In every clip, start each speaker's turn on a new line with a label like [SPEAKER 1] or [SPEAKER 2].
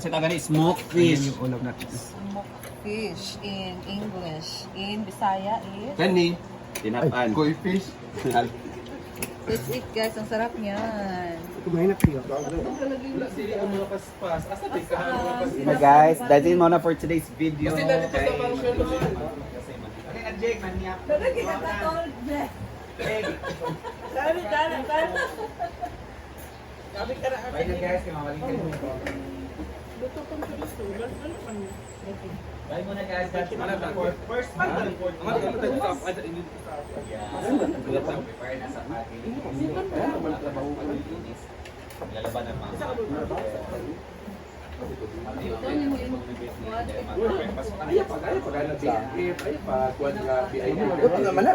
[SPEAKER 1] Kasi taga ni smoked fish.
[SPEAKER 2] Yung ulam natin.
[SPEAKER 3] Smoked fish in English. In Bisaya is...
[SPEAKER 4] Kani,
[SPEAKER 1] Tinapan.
[SPEAKER 4] koi fish.
[SPEAKER 3] Let's eat guys, ang sarap niyan.
[SPEAKER 2] Kumain na kayo.
[SPEAKER 4] Wala sila ang mga paspas. Asa di ka ang mga paspas?
[SPEAKER 1] Hey guys, that's it muna for today's video.
[SPEAKER 4] Kasi dati pa sa function mo.
[SPEAKER 1] Okay na Jake, maniyak.
[SPEAKER 3] Lagi na katol, Jack.
[SPEAKER 1] Bye na guys, kaya mamaling kayo. Bye muna guys. That's it muna for first month. Prepare na sa ating lalaban ng mga
[SPEAKER 4] Ayaw pa ano BF, ayaw pa kuwan nga BID.
[SPEAKER 2] Ito naman na.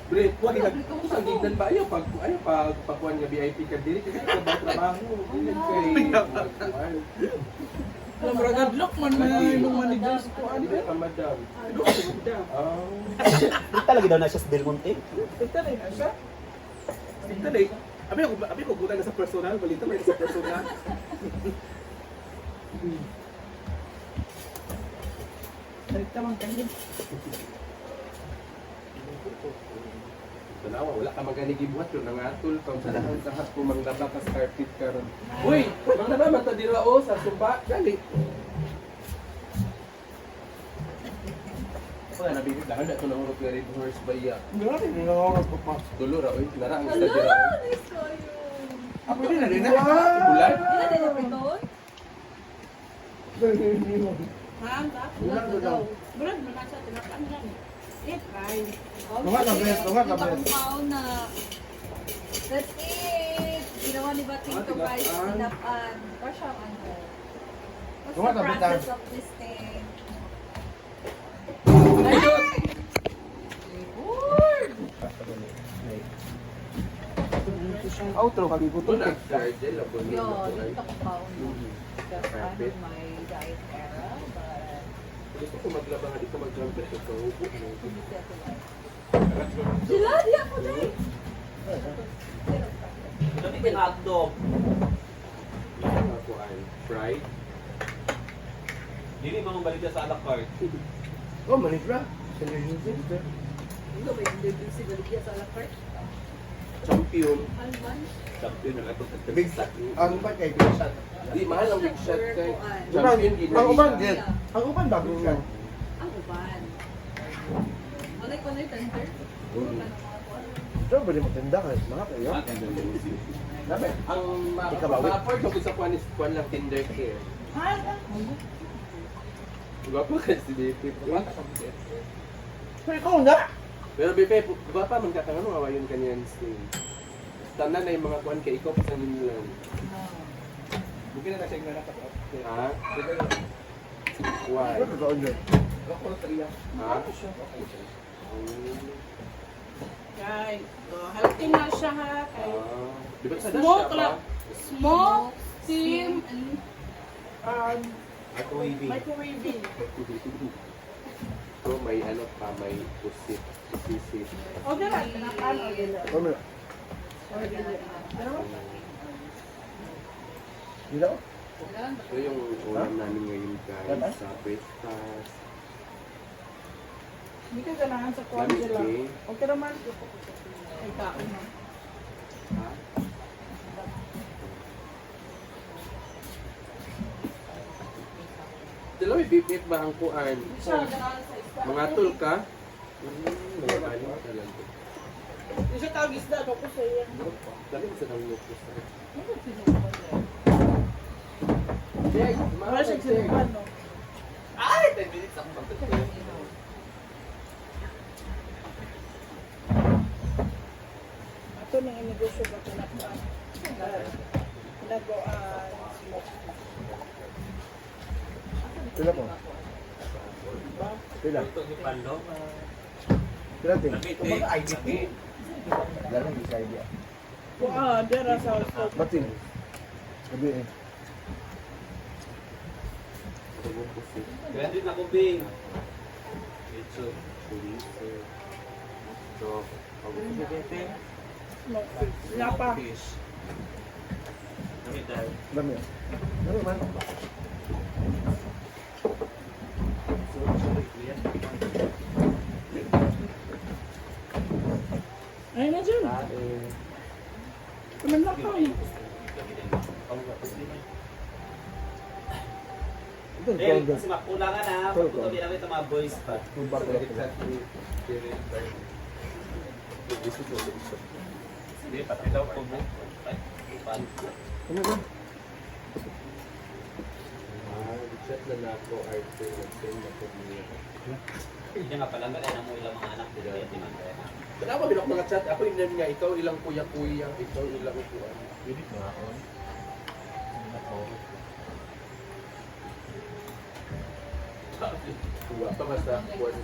[SPEAKER 4] Great, kuwan nga kusang gignan ba ayaw pa kuwan nga VIP ka diri kasi ka ba trabaho. Dili kay
[SPEAKER 5] Gadlock man na yung managers ko.
[SPEAKER 4] Di ba ka madam?
[SPEAKER 1] talaga daw na siya sa Del Monte.
[SPEAKER 5] Tigtalay na siya.
[SPEAKER 4] Tigtalay. Abi ko gutang sa personal, balita ba sa personal?
[SPEAKER 5] Balik naman kayo.
[SPEAKER 4] Tanawa, wala ka maganigibuhat yun, nangatol ka, sa lahat po manglaba ka sa carpet karon. Uy, manglaba mata dira o sa sumpa, gali. Wala nabigit lang, handa ito nang urok na rin horse baya.
[SPEAKER 2] Grabe, nangangarap ko pa.
[SPEAKER 4] Tulo ra, uy, nara ang isa dira.
[SPEAKER 2] Ako din na rin na.
[SPEAKER 4] Bulan?
[SPEAKER 3] Hindi na din piton?
[SPEAKER 5] Handa?
[SPEAKER 2] Bulan ko daw.
[SPEAKER 5] Bulan mo na siya, tinapan lang. Try.
[SPEAKER 2] Tunga ka, Bes. Tunga ka, Bes.
[SPEAKER 3] Na. Let's eat! Ginawa ni Bating to guys, tinapan. Or siya ang ano. What's
[SPEAKER 2] Tunga
[SPEAKER 3] the
[SPEAKER 2] ka, Bes.
[SPEAKER 3] process of this thing?
[SPEAKER 2] Outro, kalibutan.
[SPEAKER 4] Ito na, Sergel, ako
[SPEAKER 3] Yo,
[SPEAKER 4] niyo.
[SPEAKER 3] dito ko pa because I'm in my diet era, but
[SPEAKER 4] Gusto ko maglaba nga dito mag-trumpet ko sa upo.
[SPEAKER 3] hindi siya ko like. Sila, di ako dahil.
[SPEAKER 1] Dati din hotdog.
[SPEAKER 4] Ano ako ay fried.
[SPEAKER 1] Dili mga balita sa la carte.
[SPEAKER 2] Oh, manisra. Sinisinsin.
[SPEAKER 3] Hindi ba yung baby si Galigya sa alakart?
[SPEAKER 4] Champion.
[SPEAKER 3] Alman?
[SPEAKER 1] Champion na ito.
[SPEAKER 2] Big shot. Ang upan kay big shot.
[SPEAKER 4] Di mahal ang big shot kay
[SPEAKER 2] Uban,
[SPEAKER 4] champion
[SPEAKER 2] ang uban
[SPEAKER 4] gina.
[SPEAKER 2] din. Ang uban ba big shot?
[SPEAKER 3] Ang uban. Malay ko na yung tender.
[SPEAKER 2] So, pwede magtanda ka. Mga kayo. Sabi.
[SPEAKER 4] Ang
[SPEAKER 2] Ikabawi.
[SPEAKER 4] ma-afford ko sa kwan is kwan lang Tinder care. Gwapo kasi DP.
[SPEAKER 2] Pero ikaw nga.
[SPEAKER 4] Pero BP, ba pa man kakangano awayon kanyan sting. Tanan na yung mga kwan kay ikaw sa lang.
[SPEAKER 1] Bukid na siya nga nakapot.
[SPEAKER 4] Ha? Why?
[SPEAKER 2] Ano totoo dyan?
[SPEAKER 4] Ha?
[SPEAKER 5] Guys, healthy na siya ha. Kay
[SPEAKER 4] Di ba sa
[SPEAKER 5] smoke
[SPEAKER 4] Dasha
[SPEAKER 5] lang.
[SPEAKER 4] pa?
[SPEAKER 5] Smoke, steam, and microwaving.
[SPEAKER 4] So may ano pa, may pusit.
[SPEAKER 5] O dala, tinapan o dala.
[SPEAKER 2] Ano? Dito?
[SPEAKER 4] So yung ulam namin ngayon guys sa Pestas.
[SPEAKER 5] Hindi ka ganahan sa kwan
[SPEAKER 4] Lamig
[SPEAKER 5] sila.
[SPEAKER 4] eh.
[SPEAKER 5] Okay naman. Ay, kaon na.
[SPEAKER 4] Ha? Dalawa bipit ba ang kuan?
[SPEAKER 5] Siya, ganahan sa isda.
[SPEAKER 4] Mga tul ka? Mga bali ka lang.
[SPEAKER 5] Hindi siya tawag isda, ako sa iya.
[SPEAKER 4] Dali sa nang lupos.
[SPEAKER 5] Wala siya sinupan, no?
[SPEAKER 4] Ay! 10 minutes ako pagkakita.
[SPEAKER 5] Ito nang inegosyo ba tinapan? Pinagoan, smoke.
[SPEAKER 2] Pila po? Pila?
[SPEAKER 1] Ito ni Palo.
[SPEAKER 2] Pila din?
[SPEAKER 1] Kumbaga IDP.
[SPEAKER 2] Galing di sa idea.
[SPEAKER 5] Dera sa smoke.
[SPEAKER 2] Batin. Sabi eh.
[SPEAKER 1] Kaya din ako bing.
[SPEAKER 4] Ito. Chorizo. So,
[SPEAKER 5] Smoke fish. Lapa.
[SPEAKER 1] Fish.
[SPEAKER 2] Dami. Dami man.
[SPEAKER 5] Ay na dyan. Kuman na ka.
[SPEAKER 2] Ito,
[SPEAKER 1] Eh,
[SPEAKER 2] ito.
[SPEAKER 1] kasi makulangan na. Pagputo din namin ito mga boys pa.
[SPEAKER 2] Tubar ko lang.
[SPEAKER 1] Hindi, pati daw po mo. Ay, pan.
[SPEAKER 2] Ano ba?
[SPEAKER 4] Chat na na ako, arte, send na po niya.
[SPEAKER 1] Hindi nga pala, malay mo ilang mga anak dito. Hindi man kaya na.
[SPEAKER 4] Wala ba binok mga chat? Ako inan nga, ikaw ilang kuya-kuya, ikaw ilang upuan.
[SPEAKER 1] Hindi na ako.
[SPEAKER 4] Tuwa pa basta kuwan.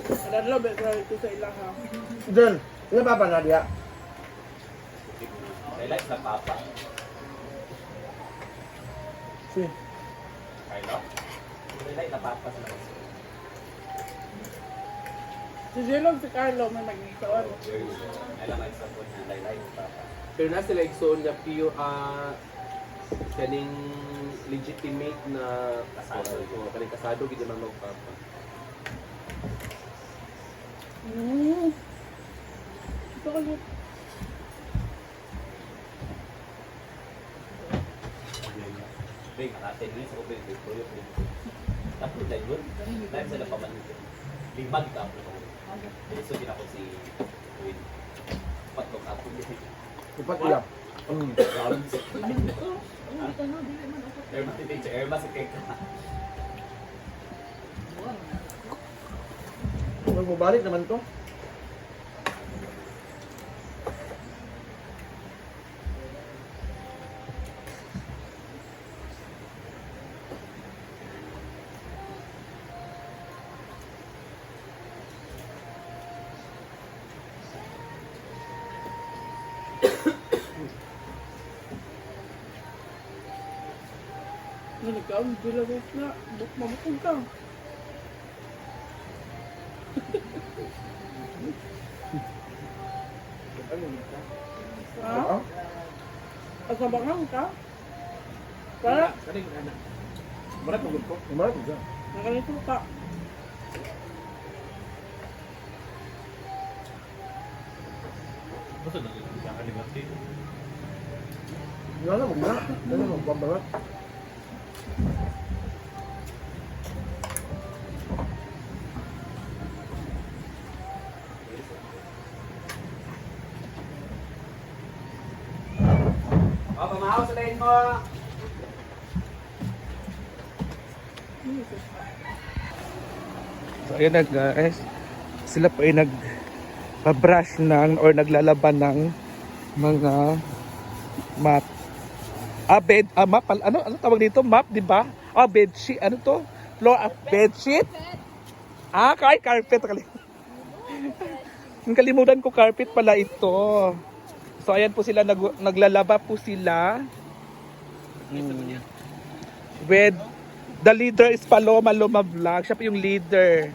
[SPEAKER 5] Nadalo, pero ito sa ilaha.
[SPEAKER 2] Diyan. Ano pa pa, Nadia?
[SPEAKER 1] Relax na papa.
[SPEAKER 2] Si.
[SPEAKER 1] Carlo? Relax na papa sa mga.
[SPEAKER 5] Si Jelong, si Carlo, may magiging
[SPEAKER 1] Alam ay sa po niya, relax na papa.
[SPEAKER 4] Pero na sila igsoon na pure kaning legitimate na
[SPEAKER 1] Kasado.
[SPEAKER 4] Kaning kasado gid man magpapa.
[SPEAKER 5] Ito ka ulit.
[SPEAKER 1] Big, natin yun sa ubing. Big, tuyo, big. Tapos na yun. Dahil sila pa man yun. Limag ka po. So, din ako si Win. Patok ako yun.
[SPEAKER 2] Upat ulam.
[SPEAKER 1] Rounds. Erma si Teacher. Erma si Keka.
[SPEAKER 2] Magbabalik naman to.
[SPEAKER 5] Ikaw, hindi lang na. Mabukog ka. Ha?
[SPEAKER 2] Oo.
[SPEAKER 5] Asabangan ka? Para?
[SPEAKER 4] Kaning ana.
[SPEAKER 1] Marat mo ko.
[SPEAKER 2] Umarat mo dyan.
[SPEAKER 5] Nakalito ka.
[SPEAKER 1] Gusto na yun. Kaya kalimati.
[SPEAKER 2] Wala na, magmana. Wala na, magbabarat.
[SPEAKER 1] O, pamahaw sa lain mo.
[SPEAKER 6] So ayun na guys, sila po ay nag-brush ng or naglalaban ng mga map. Map, ano tawag dito? Map, di ba? Bedsheet, ano to? Floor of bedsheet? Carpet. Kalimutan ko, carpet pala ito. So ayan po sila, naglalaba po sila. With the leader is Paloma Vlog. Siya po yung leader.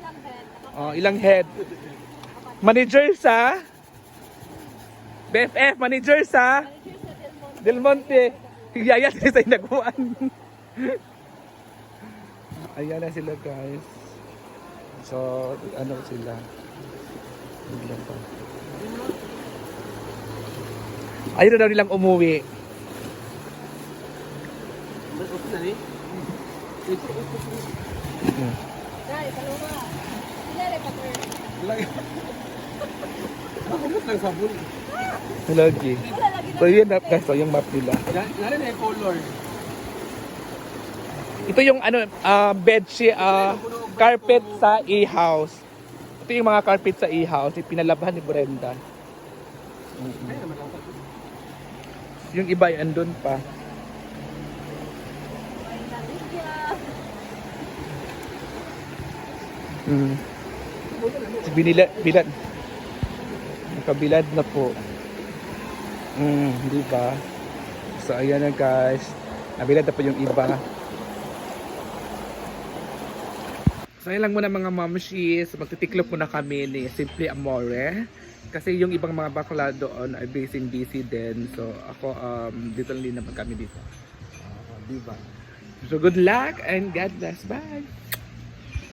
[SPEAKER 6] Ilang head. Manager sa BFF, manager sa Del Monte. Higayat sa inaguan. Ayan na sila guys. So, ano sila? Ayun na daw nilang umuwi.
[SPEAKER 3] Dai, paloma. Sinare pa ko.
[SPEAKER 6] Lagi. So yun na guys, so yung map nila.
[SPEAKER 4] Ngare na yung color.
[SPEAKER 6] Ito yung ano, bedsheet, carpet sa e-house. Ito yung mga carpet sa e-house, pinalabahan ni Brenda. Yung iba ay andun pa. Bilad. Nakabilad na po. Di ba? So ayan na guys. Nabilad na po yung iba. So ayan lang muna mga momshies. Magtitiklop muna kami ni Simply Amore. Kasi yung ibang mga bakla doon ay busy din. So ako dito lang din naman kami dito. Diba? So good luck and God bless. Bye!